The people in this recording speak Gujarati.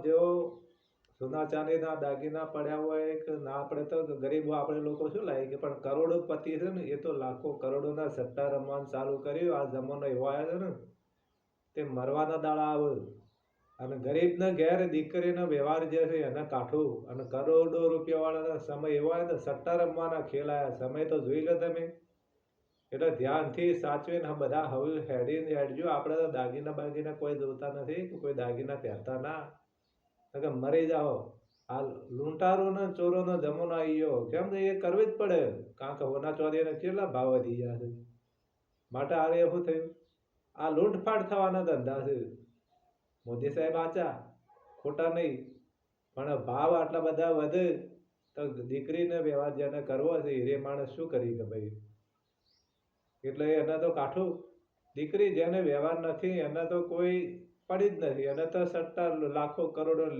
જેવો સોના ચાંદીના દાગીના પડ્યા હોય કે ના પડે તો ગરીબો આપણે લોકો શું લાવીએ કે પણ કરોડોપતિ છે ને એ તો લાખો કરોડોના સટ્ટા રમવાનું ચાલુ કર્યું. આ જમાનો એવો આવ્યો છે ને તે મરવાના દાડા આવે. અને ગરીબના ઘેર દીકરીનો વ્યવહાર જે છે એને કાઠું અને કરોડો રૂપિયા વાળાના સમય એવો આવ્યો ને સટ્ટા રમવાના ખેલ આયા. સમય તો જોઈ લો તમે. એટલે ધ્યાનથી સાચવીને બધા હવે હેડીને હેડજો. આપણે તો દાગીના બાગીના કોઈ જોતા નથી કે કોઈ દાગીના પહેરતા ના. નકર મરી જાઓ. આ લૂંટારોનો ચોરોનો જમાનો આવી ગયો. કેમ કે એ કરવી જ પડે. કારણ કે સોના ચાંદીના કેટલા ભાવ વધી ગયા છે. માટે આ એવું થયું. આ લૂંટફાટ થવાના ધંધા છે. મોદી સાહેબ આચા ખોટા નહીં. પણ ભાવ આટલા બધા વધે તો દીકરીને વ્યવહાર જેને કરવો છે એ માણસ શું કરી કે ભાઈ. એટલે એને તો કાઠું. દીકરી જેને વ્યવહાર નથી એને તો કોઈ પડી જ નથી. એને તો સટ્ટા લાખો કરોડો